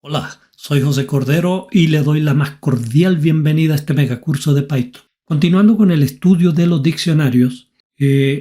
Hola, soy José Cordero y le doy la más cordial bienvenida a este megacurso de Python. Continuando con el estudio de los diccionarios,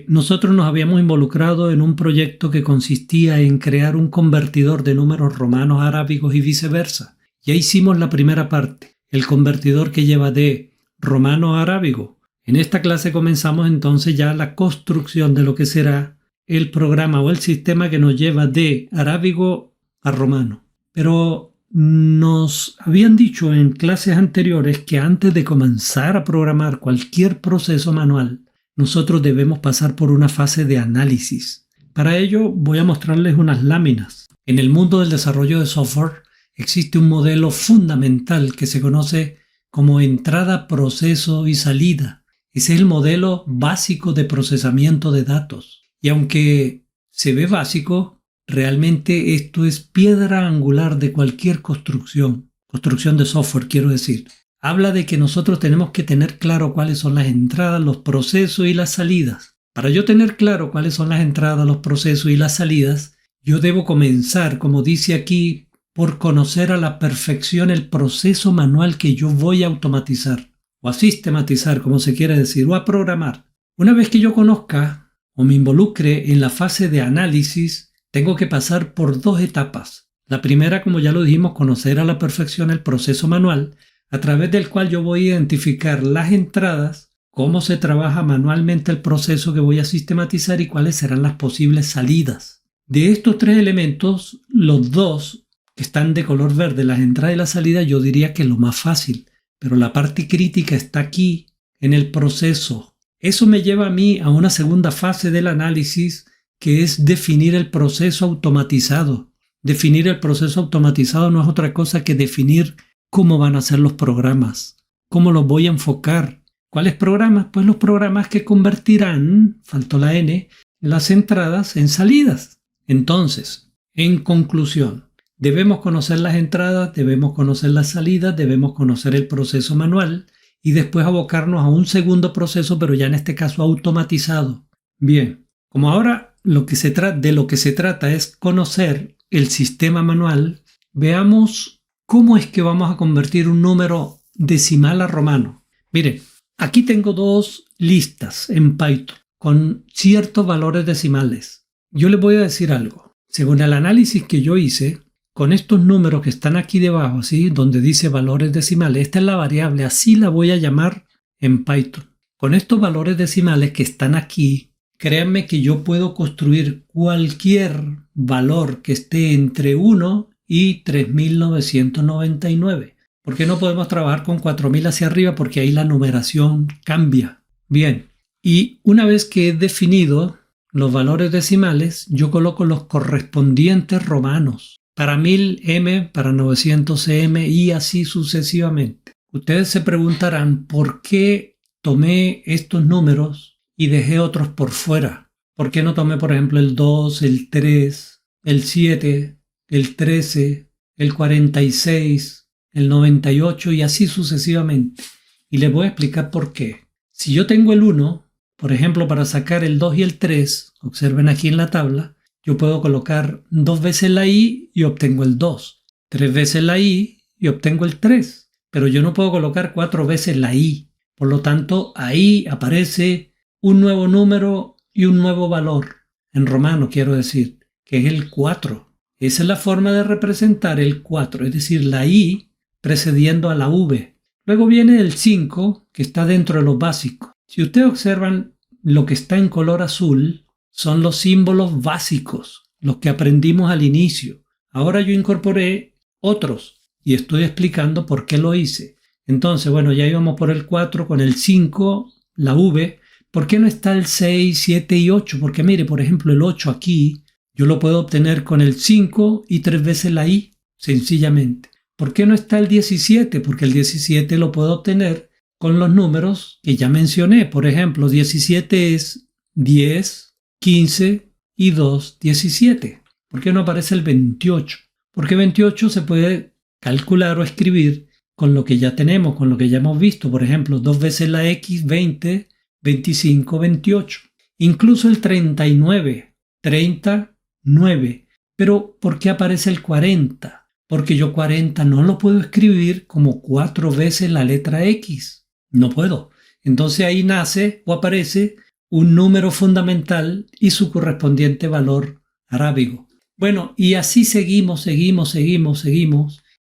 nosotros nos habíamos involucrado en un proyecto que consistía en crear un convertidor de números romanos, arábigos y viceversa. Ya hicimos la primera parte, el convertidor que lleva de romano a arábigo. En esta clase comenzamos entonces ya la construcción de lo que será el programa o el sistema que nos lleva de arábigo a romano. Pero nos habían dicho en clases anteriores que antes de comenzar a programar cualquier proceso manual, nosotros debemos pasar por una fase de análisis. Para ello voy a mostrarles unas láminas. En el mundo del desarrollo de software existe un modelo fundamental que se conoce como entrada, proceso y salida. Ese es el modelo básico de procesamiento de datos. Y aunque se ve básico, realmente esto es piedra angular de cualquier construcción de software, quiero decir. Habla de que nosotros tenemos que tener claro cuáles son las entradas, los procesos y las salidas. Para yo tener claro cuáles son las entradas, los procesos y las salidas, yo debo comenzar, como dice aquí, por conocer a la perfección el proceso manual que yo voy a automatizar, o a sistematizar, como se quiere decir, o a programar. Una vez que yo conozca o me involucre en la fase de análisis, tengo que pasar por dos etapas. La primera, como ya lo dijimos, conocer a la perfección el proceso manual, a través del cual yo voy a identificar las entradas, cómo se trabaja manualmente el proceso que voy a sistematizar y cuáles serán las posibles salidas. De estos tres elementos, los dos que están de color verde, las entradas y las salidas, yo diría que es lo más fácil, pero la parte crítica está aquí, en el proceso. Eso me lleva a mí a una segunda fase del análisis, que es definir el proceso automatizado. Definir el proceso automatizado no es otra cosa que definir cómo van a ser los programas, cómo los voy a enfocar. ¿Cuáles programas? Pues los programas que convertirán, faltó la N, las entradas en salidas. Entonces, en conclusión, debemos conocer las entradas, debemos conocer las salidas, debemos conocer el proceso manual y después abocarnos a un segundo proceso, pero ya en este caso automatizado. Bien, como ahora de lo que se trata es conocer el sistema manual, veamos cómo es que vamos a convertir un número decimal a romano. Miren, aquí tengo dos listas en Python con ciertos valores decimales. Yo les voy a decir algo. Según el análisis que yo hice, con estos números que están aquí debajo, ¿sí? Donde dice valores decimales, esta es la variable, así la voy a llamar en Python. Con estos valores decimales que están aquí, créanme que yo puedo construir cualquier valor que esté entre 1 y 3.999. ¿Por qué no podemos trabajar con 4.000 hacia arriba? Porque ahí la numeración cambia. Bien, y una vez que he definido los valores decimales, yo coloco los correspondientes romanos. Para 1000 M, para 900 M y así sucesivamente. Ustedes se preguntarán por qué tomé estos números y dejé otros por fuera. ¿Por qué no tomé, por ejemplo, el 2, el 3, el 7, el 13, el 46, el 98 y así sucesivamente? Y les voy a explicar por qué. Si yo tengo el 1, por ejemplo, para sacar el 2 y el 3, observen aquí en la tabla, yo puedo colocar 2 veces la I y obtengo el 2, 3 veces la I y obtengo el 3, pero yo no puedo colocar 4 veces la I. Por lo tanto, ahí aparece un nuevo número y un nuevo valor, en romano quiero decir, que es el 4. Esa es la forma de representar el 4, es decir, la I precediendo a la V. Luego viene el 5, que está dentro de los básicos. Si ustedes observan, lo que está en color azul son los símbolos básicos, los que aprendimos al inicio. Ahora yo incorporé otros y estoy explicando por qué lo hice. Entonces, bueno, ya íbamos por el 4 con el 5, la V. ¿Por qué no está el 6, 7 y 8? Porque mire, por ejemplo, el 8 aquí, yo lo puedo obtener con el 5 y 3 veces la I, sencillamente. ¿Por qué no está el 17? Porque el 17 lo puedo obtener con los números que ya mencioné. Por ejemplo, 17 es 10, 15 y 2, 17. ¿Por qué no aparece el 28? Porque 28 se puede calcular o escribir con lo que ya tenemos, con lo que ya hemos visto. Por ejemplo, 2 veces la X, 20, 25, 28. Incluso el 39, 39. Pero, ¿por qué aparece el 40? porque yo 40 no lo puedo escribir como 4 veces la letra X. No puedo. Entonces ahí nace o aparece un número fundamental y su correspondiente valor arábigo. Bueno, y así seguimos,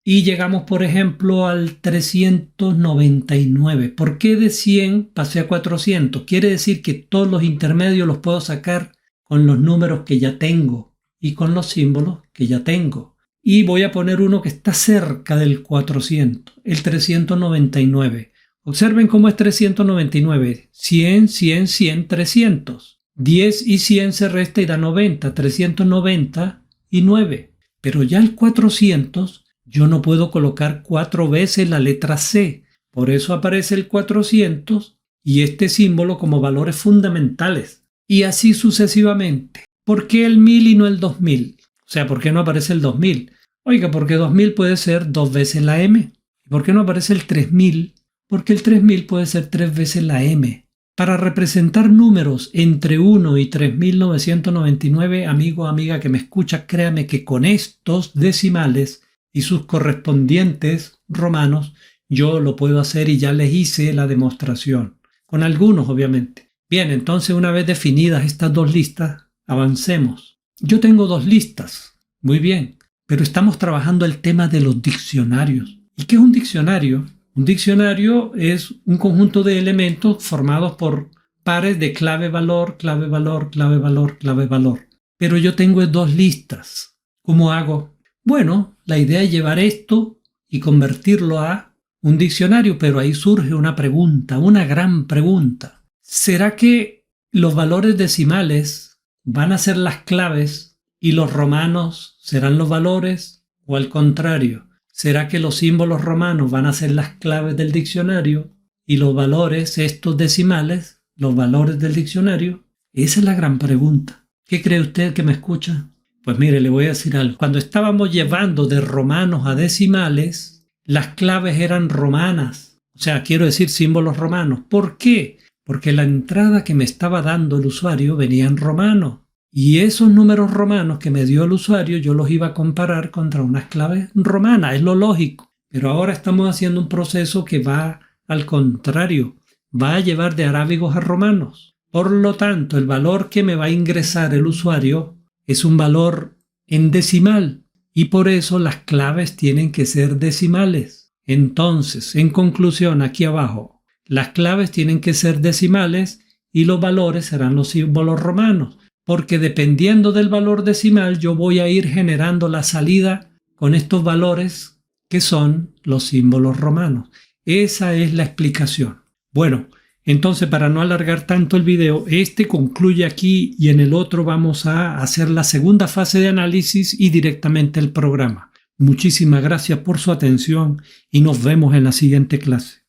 y llegamos, por ejemplo, al 399. ¿Por qué de 100 pasé a 400? Quiere decir que todos los intermedios los puedo sacar con los números que ya tengo y con los símbolos que ya tengo. Y voy a poner uno que está cerca del 400, el 399. Observen cómo es 399. 100, 100, 100, 300. 10 y 100 se resta y da 90. 399. Pero ya el 400 yo no puedo colocar 4 veces la letra C. Por eso aparece el 400 y este símbolo como valores fundamentales. Y así sucesivamente. ¿Por qué el 1000 y no el 2000? O sea, ¿por qué no aparece el 2000? Oiga, porque 2000 puede ser 2 veces la M. ¿Y por qué no aparece el 3000? Porque el 3000 puede ser 3 veces la M. Para representar números entre 1 y 3999, amigo o amiga que me escucha, créame que con estos decimales y sus correspondientes romanos, yo lo puedo hacer y ya les hice la demostración. Con algunos, obviamente. Bien, entonces una vez definidas estas dos listas, avancemos. Yo tengo dos listas. Muy bien. Pero estamos trabajando el tema de los diccionarios. ¿Y qué es un diccionario? Un diccionario es un conjunto de elementos formados por pares de clave-valor, clave-valor, clave-valor, clave-valor. Pero yo tengo dos listas. ¿Cómo hago? Bueno, la idea es llevar esto y convertirlo a un diccionario, pero ahí surge una pregunta, una gran pregunta. ¿Será que los valores decimales van a ser las claves y los romanos serán los valores? ¿O al contrario? ¿Será que los símbolos romanos van a ser las claves del diccionario y los valores, estos decimales, los valores del diccionario? Esa es la gran pregunta. ¿Qué cree usted que me escucha? Pues mire, le voy a decir algo. Cuando estábamos llevando de romanos a decimales, las claves eran romanas. O sea, quiero decir símbolos romanos. ¿Por qué? Porque la entrada que me estaba dando el usuario venía en romano. Y esos números romanos que me dio el usuario yo los iba a comparar contra unas claves romanas, es lo lógico. Pero ahora estamos haciendo un proceso que va al contrario, va a llevar de arábigos a romanos. Por lo tanto, el valor que me va a ingresar el usuario es un valor en decimal y por eso las claves tienen que ser decimales. Entonces, en conclusión, aquí abajo, las claves tienen que ser decimales y los valores serán los símbolos romanos. Porque dependiendo del valor decimal yo voy a ir generando la salida con estos valores que son los símbolos romanos. Esa es la explicación. Bueno, entonces para no alargar tanto el video, este concluye aquí y en el otro vamos a hacer la segunda fase de análisis y directamente el programa. Muchísimas gracias por su atención y nos vemos en la siguiente clase.